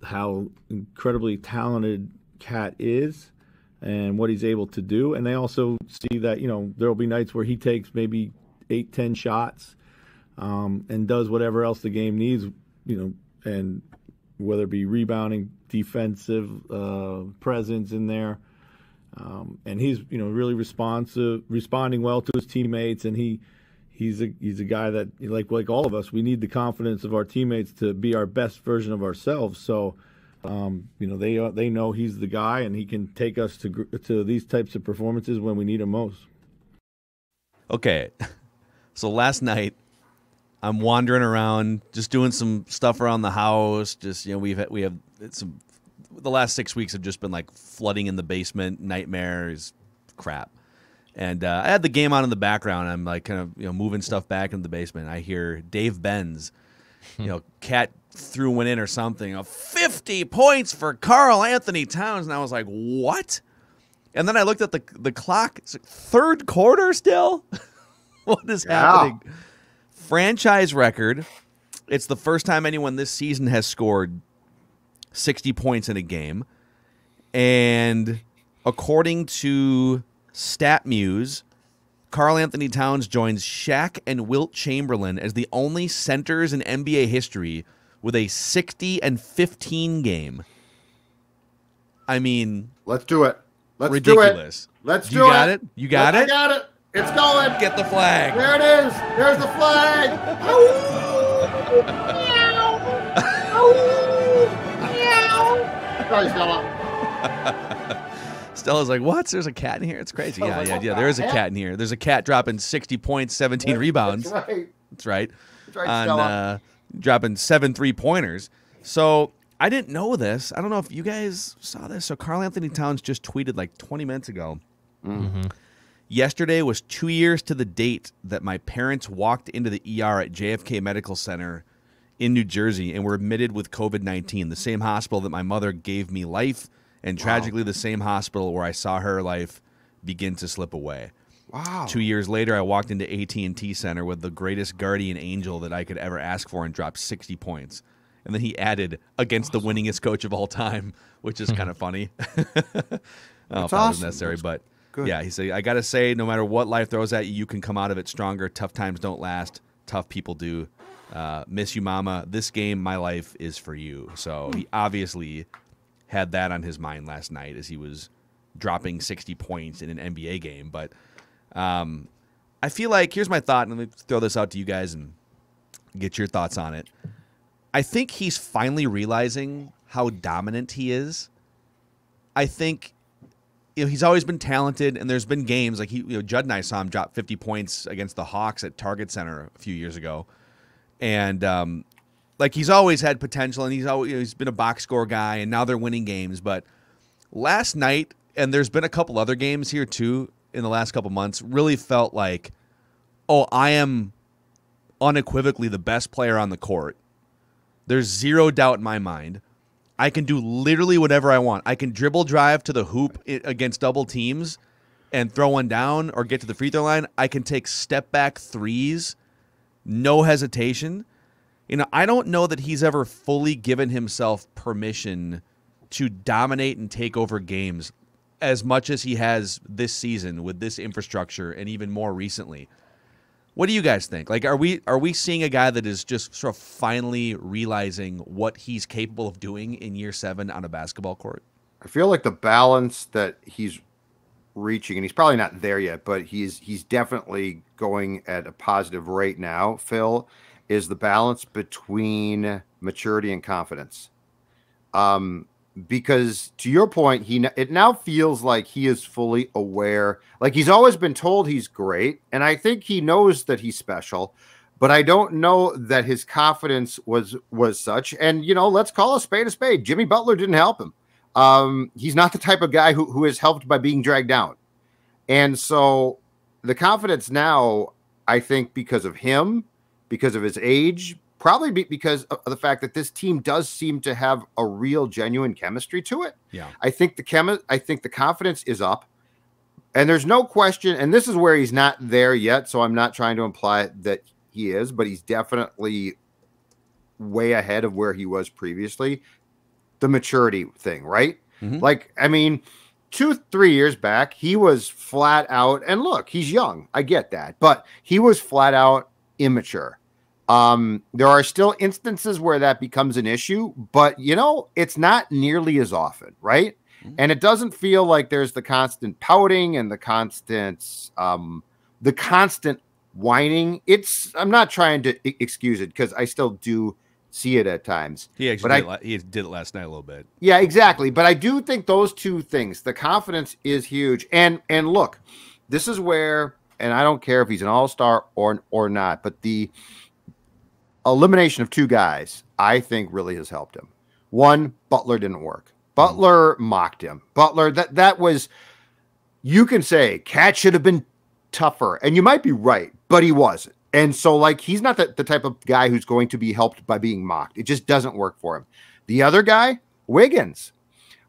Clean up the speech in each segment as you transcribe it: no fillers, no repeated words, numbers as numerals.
how incredibly talented Cat is and what he's able to do. And they also see that, there will be nights where he takes maybe 8-10 shots and does whatever else the game needs, and whether it be rebounding, defensive presence in there. And he's, really responding well to his teammates. And he's a guy that, like all of us, we need the confidence of our teammates to be our best version of ourselves. So, they know he's the guy, and he can take us to these types of performances when we need him most. Okay, so last night I'm wandering around, just doing some stuff around the house. Just we have some. The last 6 weeks have just been like flooding in the basement, nightmares, crap. And I had the game on in the background. I'm like kind of moving stuff back in the basement. I hear Dave Benz, Cat threw one in or something. 50 points for Karl-Anthony Towns, and I was like, what? And then I looked at the clock. It's like third quarter still. What is happening? Franchise record. It's the first time anyone this season has scored 60 points in a game. And according to StatMuse, Karl-Anthony Towns joins Shaq and Wilt Chamberlain as the only centers in NBA history with a 60-15 game. I mean, let's do it. Ridiculous. Let's do it. You got it? You got it? I got it. It's going. Get the flag. There it is. There's the flag. Sorry, Stella. Stella's like, what? There's a cat in here? It's crazy. Yeah. There is a cat in here. There's a cat dropping 60 points, 17 rebounds. That's right. That's right. On Stella. Dropping 7 3-pointers. So I didn't know this. I don't know if you guys saw this. So Karl-Anthony Towns just tweeted like 20 minutes ago. Mm-hmm. Yesterday was 2 years to the date that my parents walked into the ER at JFK Medical Center in New Jersey and were admitted with COVID-19, the same hospital that my mother gave me life, and tragically the same hospital where I saw her life begin to slip away. Wow. 2 years later, I walked into AT&T Center with the greatest guardian angel that I could ever ask for and dropped 60 points. And then he added, against the winningest coach of all time, which is kind of funny. I don't know if that was necessary, but good. Yeah, he said, I got to say, no matter what life throws at you, you can come out of it stronger. Tough times don't last. Tough people do. Miss you, Mama. This game, my life, is for you. So he obviously had that on his mind last night as he was dropping 60 points in an NBA game. But I feel like, here's my thought, and let me throw this out to you guys and get your thoughts on it. I think he's finally realizing how dominant he is. I think he's always been talented, and there's been games like Judd and I saw him drop 50 points against the Hawks at Target Center a few years ago, and like he's always had potential, and he's been a box score guy, and now they're winning games. But last night, and there's been a couple other games here too in the last couple months, really felt like, oh, I am unequivocally the best player on the court. There's zero doubt in my mind. I can do literally whatever I want. I can dribble drive to the hoop against double teams and throw one down or get to the free throw line. I can take step back threes, no hesitation. I don't know that he's ever fully given himself permission to dominate and take over games as much as he has this season with this infrastructure and even more recently. What do you guys think? Like, are we seeing a guy that is just sort of finally realizing what he's capable of doing in year 7 on a basketball court? I feel like the balance that he's reaching, and he's probably not there yet, but he's definitely going at a positive rate now, Phil, is the balance between maturity and confidence. Because to your point, it now feels like he is fully aware. Like he's always been told he's great, and I think he knows that he's special, but I don't know that his confidence was such. And let's call a spade. Jimmy Butler didn't help him. He's not the type of guy who is helped by being dragged down. And so the confidence now, I think because of him, because of his age, probably because of the fact that this team does seem to have a real, genuine chemistry to it. Yeah, I think the confidence is up, and there's no question. And this is where he's not there yet, so I'm not trying to imply that he is, but he's definitely way ahead of where he was previously. The maturity thing, right? Mm-hmm. Like, I mean, 2-3 years back, he was flat out, and look, he's young. I get that, but he was flat out immature. There are still instances where that becomes an issue, but it's not nearly as often, right? Mm-hmm. And it doesn't feel like there's the constant pouting and the constant whining. I'm not trying to excuse it, because I still do see it at times. He did it last night a little bit. Yeah, exactly. But I do think those two things, the confidence is huge. And look, this is where, and I don't care if he's an all-star or not, but the elimination of two guys, I think, really has helped him. One, Butler didn't work. Butler mocked him. Butler, that was, you can say Cat should have been tougher, and you might be right, but he wasn't. And so, like, he's not the type of guy who's going to be helped by being mocked. It just doesn't work for him. The other guy, Wiggins.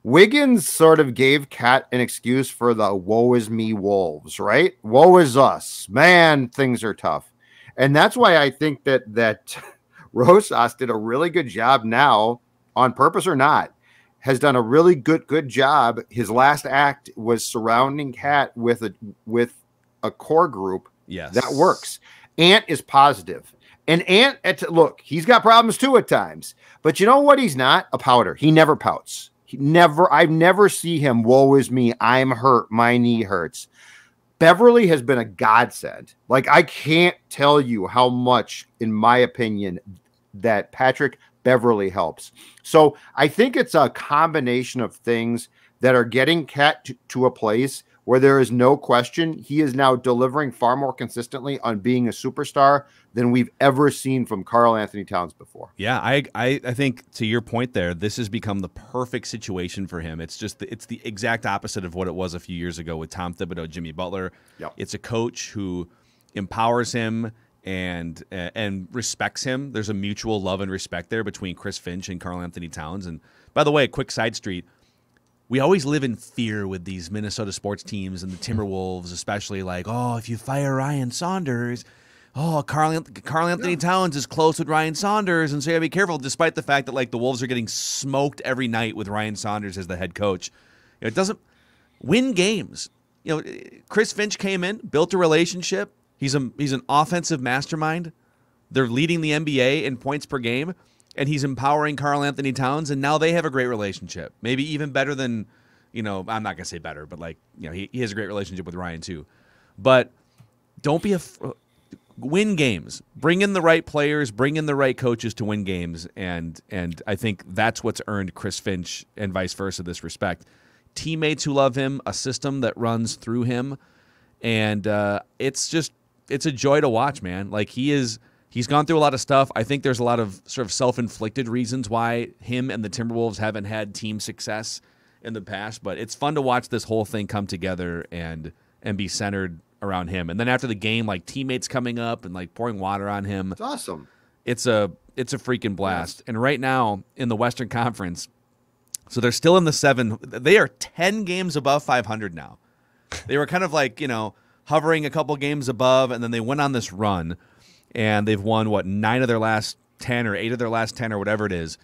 Wiggins sort of gave Cat an excuse for the woe is me Wolves, right? Woe is us. Man, things are tough. And that's why I think that Rosas did a really good job now, on purpose or not, has done a really good job. His last act was surrounding Cat with a core group that works. Ant is positive. And Ant, look, he's got problems too at times. But you know what? He's not a pouter. He never pouts. I've never see him, woe is me, I'm hurt, my knee hurts. Beverly has been a godsend. Like, I can't tell you how much, in my opinion, that Patrick Beverly helps. So I think it's a combination of things that are getting Cat to a place where there is no question he is now delivering far more consistently on being a superstar than we've ever seen from Karl-Anthony Towns before. Yeah, I think, to your point there, this has become the perfect situation for him. It's just it's the exact opposite of what it was a few years ago with Tom Thibodeau, Jimmy Butler. Yep. It's a coach who empowers him and respects him. There's a mutual love and respect there between Chris Finch and Karl-Anthony Towns. And by the way, quick side street, we always live in fear with these Minnesota sports teams and the Timberwolves, especially, like, oh, if you fire Ryan Saunders, oh, Karl-Anthony Towns is close with Ryan Saunders, and so you gotta be careful, despite the fact that, like, the Wolves are getting smoked every night with Ryan Saunders as the head coach. It doesn't win games. Chris Finch came in, built a relationship. He's an offensive mastermind. They're leading the NBA in points per game. And he's empowering Karl-Anthony Towns, and now they have a great relationship. Maybe even better than, I'm not going to say better, but, like, he has a great relationship with Ryan too. But don't be win games. Bring in the right players, bring in the right coaches to win games, and I think that's what's earned Chris Finch and vice versa this respect. Teammates who love him, a system that runs through him, and it's a joy to watch, man. Like, He's gone through a lot of stuff. I think there's a lot of sort of self-inflicted reasons why him and the Timberwolves haven't had team success in the past, but it's fun to watch this whole thing come together and be centered around him. And then after the game, like, teammates coming up and, like, pouring water on him. It's awesome. It's a freaking blast. Yes. And right now in the Western Conference, so they're still in the 7. They are 10 games above 500 now. They were kind of like, hovering a couple games above, and then they went on this run. And they've won, 9 of their last 10 or 8 of their last 10 or whatever it is.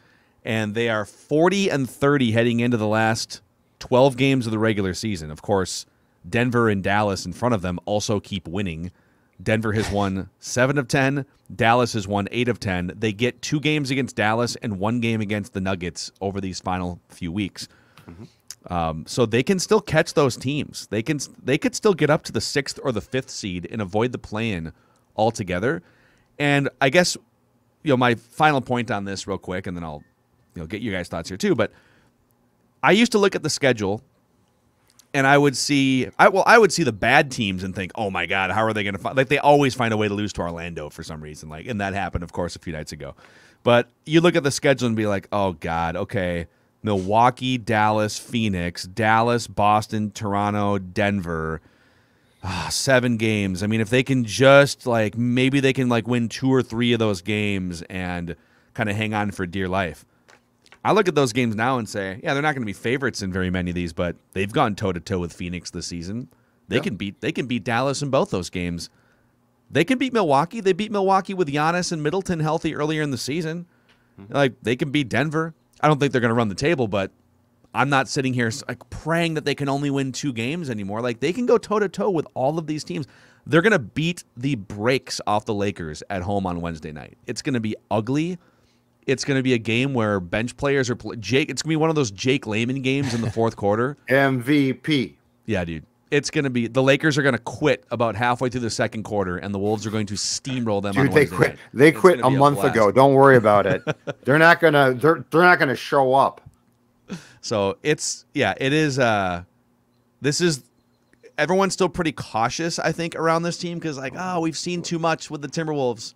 And they are 40-30 heading into the last 12 games of the regular season. Of course, Denver and Dallas in front of them also keep winning. Denver has won 7 of 10. Dallas has won 8 of 10. They get 2 games against Dallas and 1 game against the Nuggets over these final few weeks. Mm-hmm. So they can still catch those teams. They could still get up to the 6th or the 5th seed and avoid the play-in altogether. And I guess, my final point on this real quick, and then I'll, get you guys' thoughts here too. But I used to look at the schedule, and I would see the bad teams and think, oh my God, how are they going to find? Like, they always find a way to lose to Orlando for some reason. Like, and that happened, of course, a few nights ago. But you look at the schedule and be like, oh God, okay, Milwaukee, Dallas, Phoenix, Dallas, Boston, Toronto, Denver. 7 games. I mean, if they can just, like, maybe they can, like, win 2 or 3 of those games and kind of hang on for dear life. I look at those games now and say, yeah, they're not going to be favorites in very many of these, but they've gone toe-to-toe with Phoenix this season. They can beat Dallas in both those games. They can beat Milwaukee. They beat Milwaukee with Giannis and Middleton healthy earlier in the season. Like, they can beat Denver. I don't think they're going to run the table, but I'm not sitting here like praying that they can only win 2 games anymore. Like, they can go toe-to-toe with all of these teams. They're going to beat the brakes off the Lakers at home on Wednesday night. It's going to be ugly. It's going to be a game where bench players are Jake. It's going to be one of those Jake Layman games in the fourth quarter. MVP. Yeah, dude. It's going to be the Lakers are going to quit about halfway through the second quarter, and the Wolves are going to steamroll them. Dude, on they Wednesday quit. night. They quit a month ago. Don't worry about it. They're not gonna. They're not gonna show up. So it is. This is. Everyone's still pretty cautious, I think, around this team because, like, we've seen too much with the Timberwolves.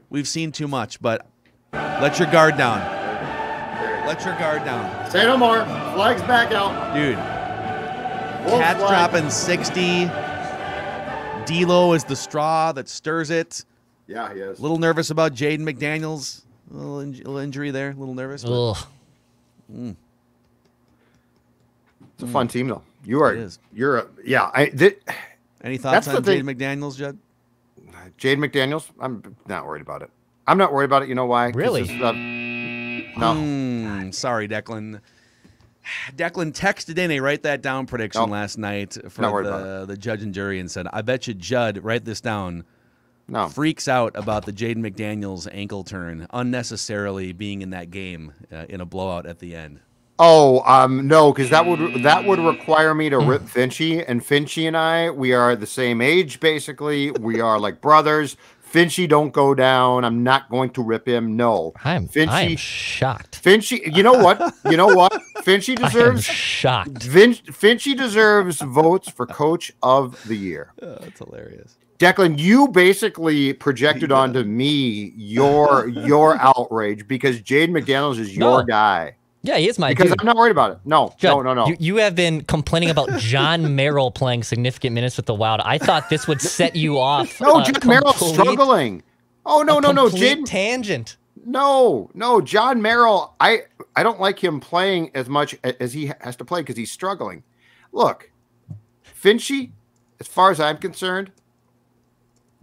We've seen too much, but let your guard down. Let your guard down. Say no more. Flags back out, dude. Wolf Cat's flag. dropping 60. D'Lo is the straw that stirs it. Yeah, he is. A little nervous about Jaden McDaniels. A little injury there. A little nervous. Ugh. It's a fun team, though. You are. It is. You're a. Yeah. Any thoughts on Jaden McDaniels, Judd? Jaden McDaniels. I'm not worried about it. I'm not worried about it. You know why? Really? No. Sorry, Declan. Declan texted in a write that down prediction last night for the judge and jury and said, I bet you Judd, write this down, freaks out about the Jaden McDaniels ankle turn unnecessarily being in that game in a blowout at the end. Oh, no, because that would require me to rip Finchy, and Finchy and I, we are the same age, basically. We are like brothers. Finchy, don't go down. I'm not going to rip him. No. I'm shocked. Finchy, you know what? Finchy deserves shocked. Finchy deserves votes for Coach of the Year. That's hilarious. Declan, you basically projected onto me your outrage because Jaden McDaniels is your guy. Yeah, he is my because dude. I'm not worried about it. No, Judd, no. You have been complaining about John Merrill playing significant minutes with the Wild. I thought this would set you off. No, John Merrill's struggling. Oh, no. Jaden tangent. No. John Merrill, I don't like him playing as much as he has to play because he's struggling. Look, Finchy, as far as I'm concerned,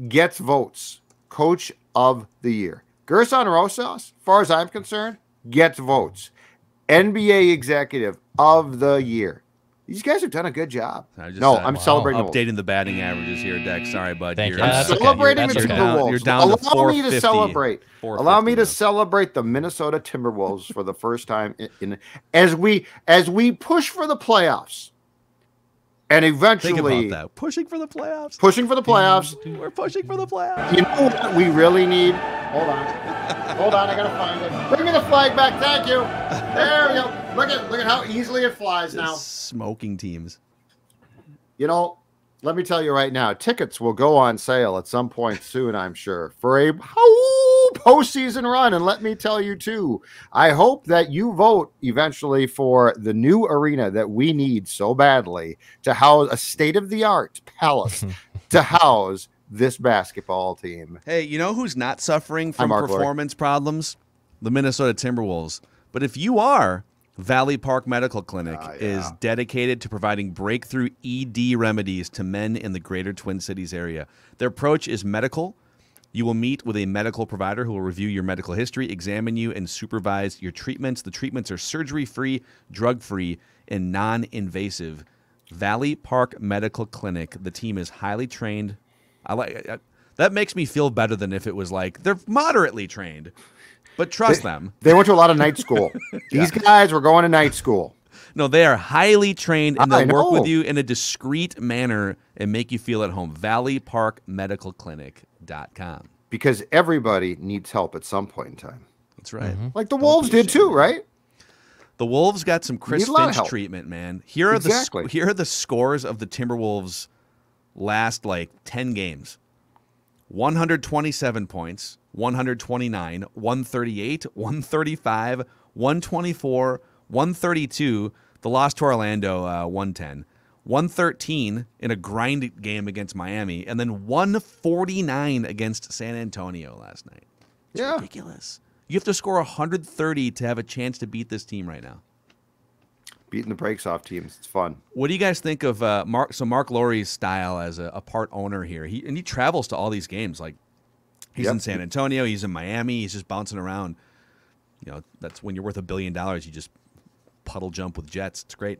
gets votes. Coach of the Year. Gerson Rosas, as far as I'm concerned, gets votes. NBA Executive of the Year. These guys have done a good job. I'm celebrating. Updating the batting averages here, Deck. Sorry, bud. Thank you. I'm celebrating the Timberwolves. You're down to 450. Allow me to celebrate. Allow me to celebrate the Minnesota Timberwolves for the first time as we push for the playoffs. And eventually, think about that. Pushing for the playoffs. We're pushing for the playoffs. You know what we really need? Hold on, I gotta find it. Bring me the flag back. Thank you. There we go. Look at how easily it flies now. Smoking teams. You know, let me tell you right now, tickets will go on sale at some point soon, I'm sure, for a postseason run. And let me tell you too, I hope that you vote eventually for the new arena that we need so badly to house a state-of-the-art palace to house this basketball team. Hey, you know who's not suffering from performance problems? The Minnesota Timberwolves. But if you are, Valley Park Medical Clinic is dedicated to providing breakthrough ED remedies to men in the greater Twin Cities area. Their approach is medical. You will meet with a medical provider who will review your medical history, examine you, and supervise your treatments. The treatments are surgery-free, drug-free, and non-invasive. Valley Park Medical Clinic. The team is highly trained. That makes me feel better than if it was like they're moderately trained, but trust them. They went to a lot of night school. These guys were going to night school. No, they are highly trained, and they'll work with you in a discreet manner and make you feel at home. ValleyParkMedicalClinic.com. Because everybody needs help at some point in time. That's right. Like the Wolves did too, right? The Wolves got some Chris Finch treatment, man. Here are the scores of the Timberwolves' last 10 games. 127 points, 129, 138, 135, 124, 132. The loss to Orlando, 110. 113 in a grind game against Miami, and then 149 against San Antonio last night. It's ridiculous. You have to score 130 to have a chance to beat this team right now. Beating the brakes off teams. It's fun. What do you guys think of Mark Lowry's style as a part owner here? He travels to all these games. Like he's in San Antonio, he's in Miami, he's just bouncing around. that's when you're worth $1 billion, you just puddle jump with jets. It's great.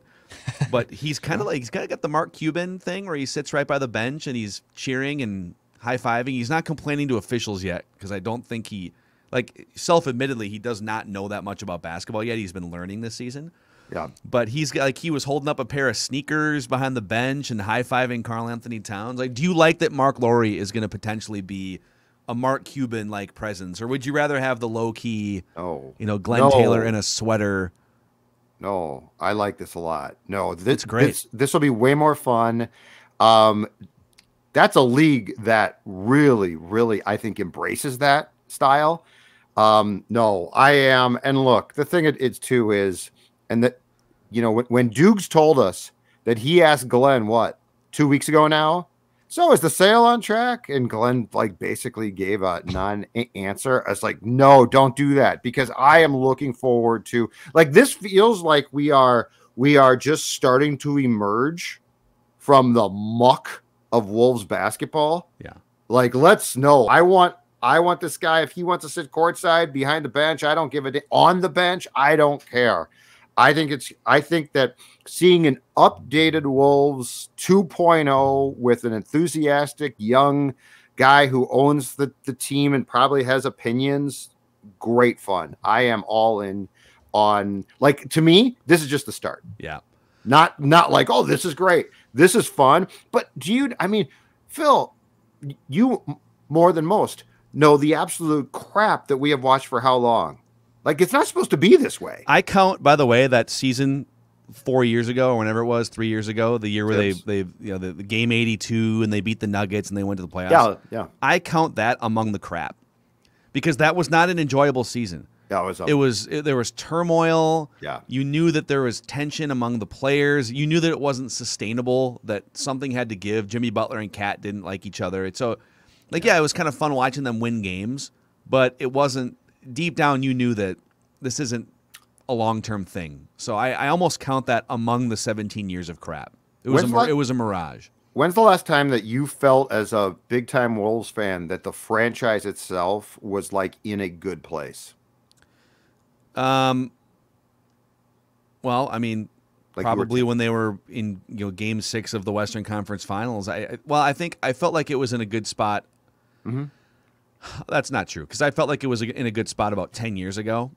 But he's kind of like, he's kind of got the Mark Cuban thing where he sits right by the bench and he's cheering and high-fiving. He's not complaining to officials yet because I don't think he, like, self-admittedly, he does not know that much about basketball yet. He's been learning this season. Yeah. But he's like, he was holding up a pair of sneakers behind the bench and high-fiving Karl-Anthony Towns. Like, do you like that Mark Lowry is going to potentially be a Mark Cuban-like presence? Or would you rather have the low-key, Glenn Taylor in a sweater? No, I like this a lot. No, it's great. This will be way more fun. That's a league that really, really, I think, embraces that style. No, I am. And look, the thing it's too is, and that, when Dukes told us that he asked Glenn, 2 weeks ago now? So is the sale on track? And Glenn basically gave a non-answer. I was like, no, don't do that, because I am looking forward to, this feels like we are just starting to emerge from the muck of Wolves basketball. Yeah. I want this guy. If he wants to sit courtside behind the bench, I don't give a damn. On the bench, I don't care. I think that seeing an updated Wolves 2.0 with an enthusiastic young guy who owns the team and probably has opinions, great fun. I am all in on, to me, this is just the start. Yeah. Not like, oh, this is great. This is fun. But Phil, you more than most know the absolute crap that we have watched for how long. It's not supposed to be this way. I count, by the way, that season 4 years ago or whenever it was, 3 years ago, the year where they the game 82 and they beat the Nuggets and they went to the playoffs. Yeah. I count that among the crap because that was not an enjoyable season. Yeah, there was turmoil. Yeah. You knew that there was tension among the players. You knew that it wasn't sustainable, that something had to give. Jimmy Butler and Cat didn't like each other. It was kind of fun watching them win games, but it wasn't. Deep down, you knew that this isn't a long-term thing. So I almost count that among the 17 years of crap. It was a mirage. When's the last time that you felt as a big-time Wolves fan that the franchise itself was in a good place? Well, probably when they were in Game 6 of the Western Conference Finals. I think I felt like it was in a good spot. Mm-hmm. That's not true, because I felt like it was in a good spot about 10 years ago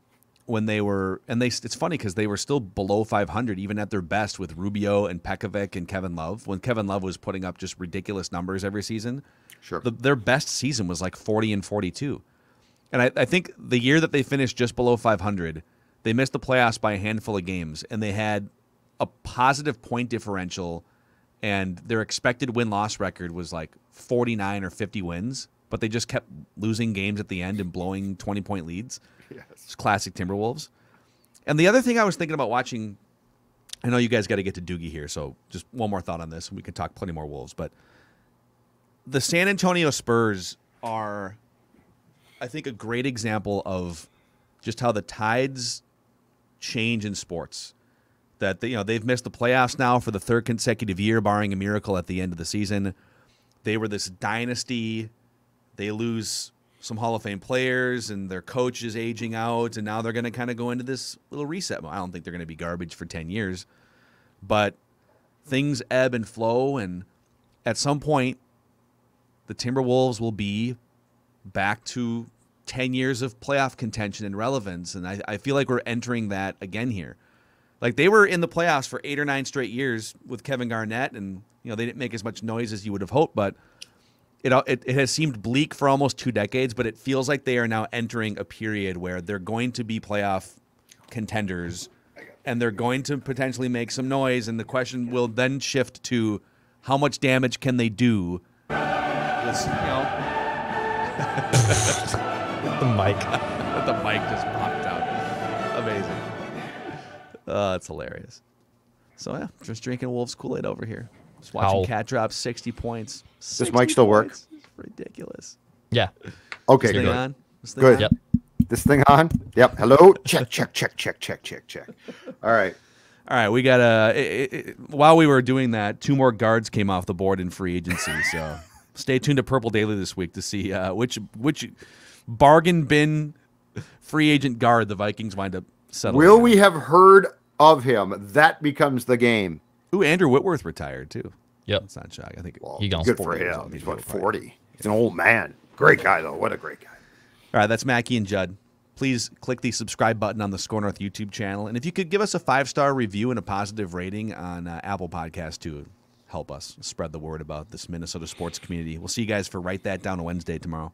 when they were, it's funny because they were still below 500 even at their best with Rubio and Pekovic and Kevin Love, when Kevin Love was putting up just ridiculous numbers every season. Sure. Their best season was 40 and 42. And I think the year that they finished just below 500, they missed the playoffs by a handful of games, and they had a positive point differential, and their expected win-loss record was 49 or 50 wins. But they just kept losing games at the end and blowing 20-point leads. Yes. It's classic Timberwolves. And the other thing I was thinking about watching, I know you guys got to get to Doogie here, so just one more thought on this, and we can talk plenty more Wolves. But the San Antonio Spurs are, I think, a great example of just how the tides change in sports. That they've missed the playoffs now for the third consecutive year, barring a miracle at the end of the season. They were this dynasty. They lose some Hall of Fame players, and their coach is aging out, and now they're going to kind of go into this little reset. Well, I don't think they're going to be garbage for 10 years, but things ebb and flow, and at some point, the Timberwolves will be back to 10 years of playoff contention and relevance, and I feel like we're entering that again here. They were in the playoffs for 8 or 9 straight years with Kevin Garnett, and they didn't make as much noise as you would have hoped, but it has seemed bleak for almost 2 decades, but it feels like they are now entering a period where they're going to be playoff contenders, and they're going to potentially make some noise, and the question will then shift to how much damage can they do. The mic. The mic just popped out. Amazing. That's hilarious. So, yeah, just drinking Wolves Kool-Aid over here. Just watching Cat drop 60 points. Does mic still work? It's ridiculous. Yeah. Okay, This thing good. on? This thing Good. on? Yep. This thing on? Yep. Hello? Check. All right. All right, we got while we were doing that, 2 more guards came off the board in free agency. So stay tuned to Purple Daily this week to see which bargain bin free agent guard the Vikings wind up settling. Will on. we have heard of him? That becomes the game. Ooh, Andrew Whitworth retired too. Yep. That's not shocking. I think Well, He gone good for 40 years him. old. He's what, 40? He's an old man. Great guy, though. What a great guy. All right, that's Mackie and Judd. Please click the subscribe button on the SKOR North YouTube channel. And if you could give us a 5-star review and a positive rating on Apple Podcasts, too, help us spread the word about this Minnesota sports community. We'll see you guys for Write That Down Wednesday tomorrow.